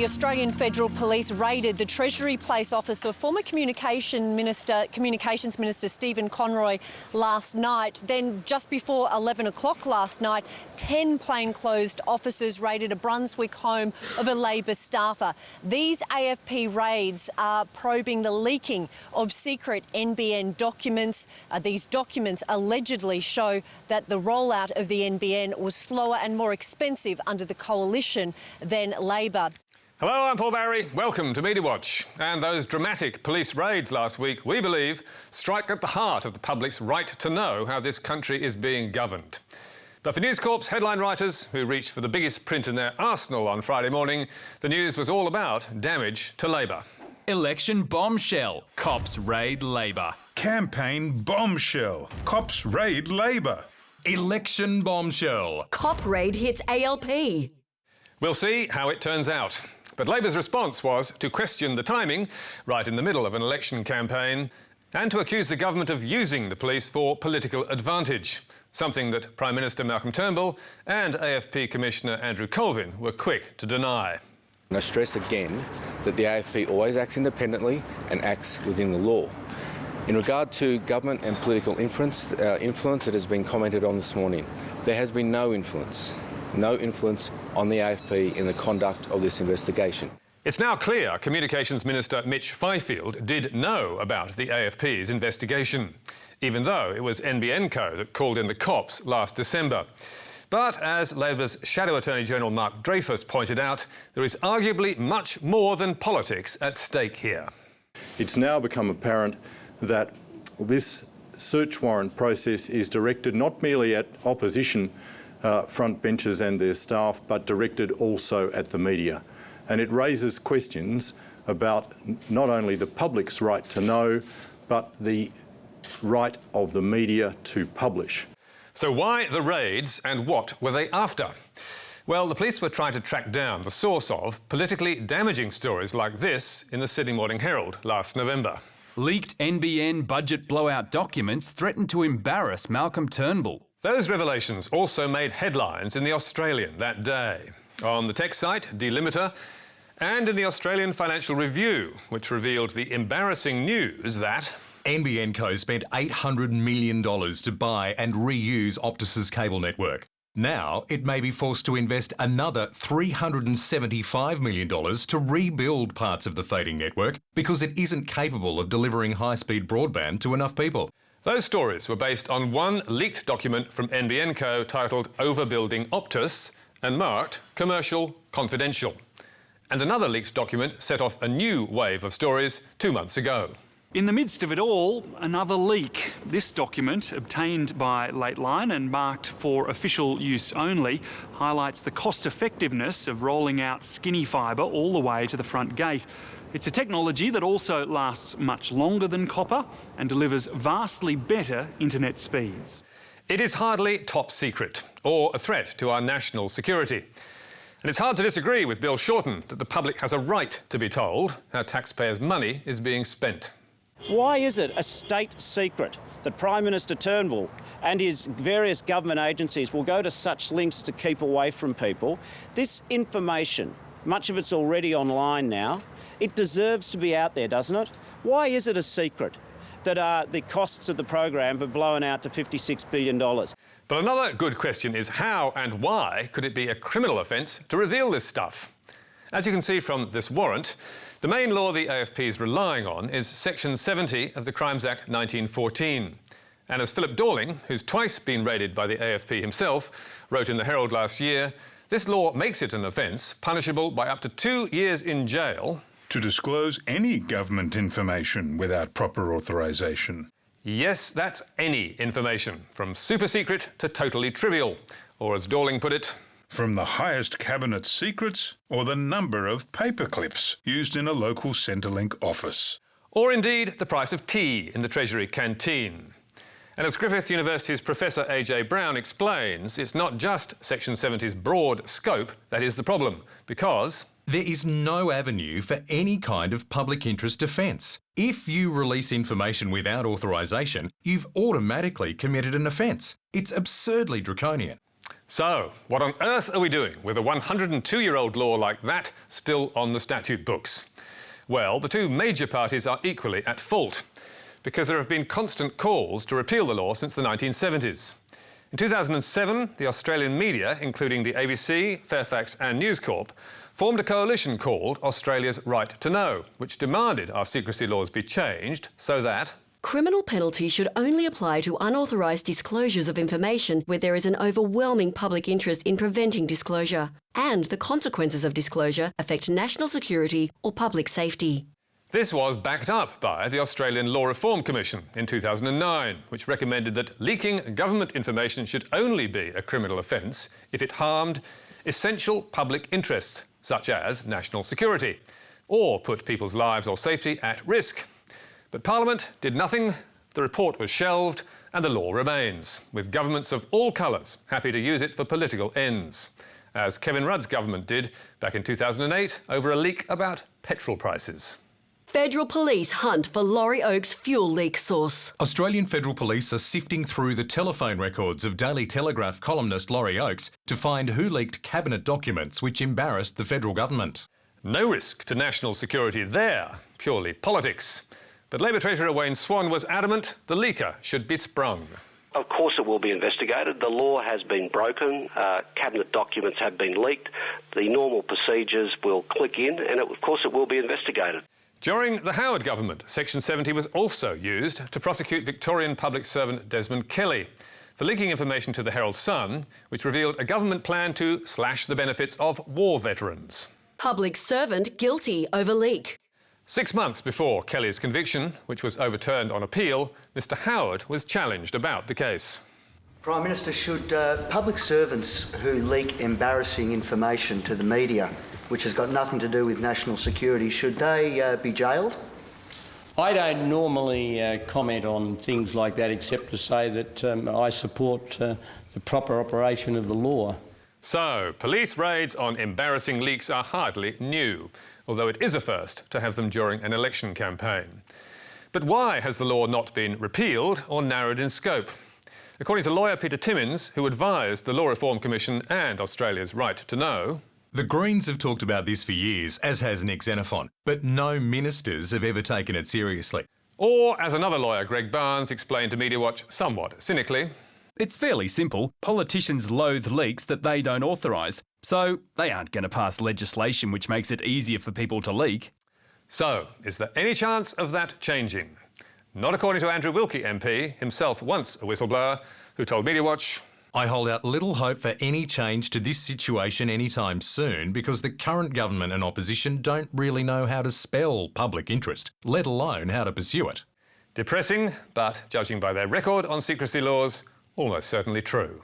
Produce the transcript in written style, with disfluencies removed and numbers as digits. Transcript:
The Australian Federal Police raided the Treasury Place office of former Communications Minister Stephen Conroy last night. Then just before 11 o'clock last night, 10 plainclothes officers raided a Brunswick home of a Labor staffer. These AFP raids are probing the leaking of secret NBN documents. These documents allegedly show that the rollout of the NBN was slower and more expensive under the coalition than Labor. Hello, I'm Paul Barry. Welcome to Media Watch. And those dramatic police raids last week, we believe, strike at the heart of the public's right to know how this country is being governed. But for News Corp's headline writers, who reached for the biggest print in their arsenal on Friday morning, the news was all about damage to Labor. Election bombshell. Cops raid Labor. Campaign bombshell. Cops raid Labor. Election bombshell. Cop raid hits ALP. We'll see how it turns out. But Labor's response was to question the timing, right in the middle of an election campaign, and to accuse the government of using the police for political advantage, something that Prime Minister Malcolm Turnbull and AFP Commissioner Andrew Colvin were quick to deny. I stress again that the AFP always acts independently and acts within the law. In regard to government and political influence that has been commented on this morning, there has been no influence on the AFP in the conduct of this investigation. It's now clear Communications Minister Mitch Fifield did know about the AFP's investigation, even though it was NBN Co that called in the cops last December. But as Labor's Shadow Attorney-General Mark Dreyfus pointed out, there is arguably much more than politics at stake here. It's now become apparent that this search warrant process is directed not merely at opposition front benchers and their staff, but directed also at the media. And it raises questions about not only the public's right to know, but the right of the media to publish. So why the raids and what were they after? Well, the police were trying to track down the source of politically damaging stories like this in the Sydney Morning Herald last November. Leaked NBN budget blowout documents threatened to embarrass Malcolm Turnbull. Those revelations also made headlines in The Australian that day, on the tech site Delimiter, and in the Australian Financial Review, which revealed the embarrassing news that NBN Co spent $800 million to buy and reuse Optus's cable network. Now it may be forced to invest another $375 million to rebuild parts of the fading network because it isn't capable of delivering high-speed broadband to enough people. Those stories were based on one leaked document from NBN Co titled Overbuilding Optus and marked Commercial Confidential. And another leaked document set off a new wave of stories 2 months ago. In the midst of it all, another leak. This document, obtained by Lateline and marked for official use only, highlights the cost-effectiveness of rolling out skinny fibre all the way to the front gate. It's a technology that also lasts much longer than copper and delivers vastly better internet speeds. It is hardly top secret or a threat to our national security. And it's hard to disagree with Bill Shorten that the public has a right to be told how taxpayers' money is being spent. Why is it a state secret that Prime Minister Turnbull and his various government agencies will go to such lengths to keep away from people? This information, much of it's already online now, it deserves to be out there, doesn't it? Why is it a secret that the costs of the program have blown out to $56 billion? But another good question is how and why could it be a criminal offence to reveal this stuff? As you can see from this warrant, the main law the AFP is relying on is Section 70 of the Crimes Act 1914. And as Philip Dorling, who's twice been raided by the AFP himself, wrote in the Herald last year, this law makes it an offence punishable by up to 2 years in jail to disclose any government information without proper authorisation. Yes, that's any information, from super secret to totally trivial, or as Dorling put it, from the highest cabinet secrets or the number of paper clips used in a local Centrelink office. Or indeed the price of tea in the Treasury canteen. And as Griffith University's Professor A.J. Brown explains, it's not just Section 70's broad scope that is the problem, because there is no avenue for any kind of public interest defence. If you release information without authorisation, you've automatically committed an offence. It's absurdly draconian. So, what on earth are we doing with a 102-year-old law like that still on the statute books? Well, the two major parties are equally at fault, because there have been constant calls to repeal the law since the 1970s. In 2007, the Australian media, including the ABC, Fairfax and News Corp, formed a coalition called Australia's Right to Know, which demanded our secrecy laws be changed so that Criminal penalties should only apply to unauthorised disclosures of information where there is an overwhelming public interest in preventing disclosure, and the consequences of disclosure affect national security or public safety. this was backed up by the Australian Law Reform Commission in 2009, which recommended that leaking government information should only be a criminal offence if it harmed essential public interests, such as national security, or put people's lives or safety at risk. But Parliament did nothing, the report was shelved, and the law remains, with governments of all colours happy to use it for political ends, as Kevin Rudd's government did back in 2008 over a leak about petrol prices. Federal police hunt for Laurie Oakes' fuel leak source. Australian Federal Police are sifting through the telephone records of Daily Telegraph columnist Laurie Oakes to find who leaked cabinet documents which embarrassed the federal government. No risk to national security there, purely politics. But Labor Treasurer Wayne Swan was adamant the leaker should be sprung. Of course it will be investigated. The law has been broken. Cabinet documents have been leaked. The normal procedures will click in and of course it will be investigated. During the Howard government, Section 70 was also used to prosecute Victorian public servant Desmond Kelly for leaking information to the Herald Sun, which revealed a government plan to slash the benefits of war veterans. Public servant guilty over leak. 6 months before Kelly's conviction, which was overturned on appeal, Mr Howard was challenged about the case. Prime Minister, should public servants who leak embarrassing information to the media, which has got nothing to do with national security, should they be jailed? I don't normally comment on things like that except to say that I support the proper operation of the law. So, police raids on embarrassing leaks are hardly new, although it is a first to have them during an election campaign. But why has the law not been repealed or narrowed in scope? According to lawyer Peter Timmins, who advised the Law Reform Commission and Australia's Right to Know, the Greens have talked about this for years, as has Nick Xenophon, but no ministers have ever taken it seriously. Or, as another lawyer, Greg Barnes, explained to Media Watch somewhat cynically, it's fairly simple. Politicians loathe leaks that they don't authorise, so they aren't going to pass legislation which makes it easier for people to leak. So, is there any chance of that changing? Not according to Andrew Wilkie MP, himself once a whistleblower, who told Media Watch, I hold out little hope for any change to this situation anytime soon because the current government and opposition don't really know how to spell public interest, let alone how to pursue it. Depressing, but judging by their record on secrecy laws, almost certainly true.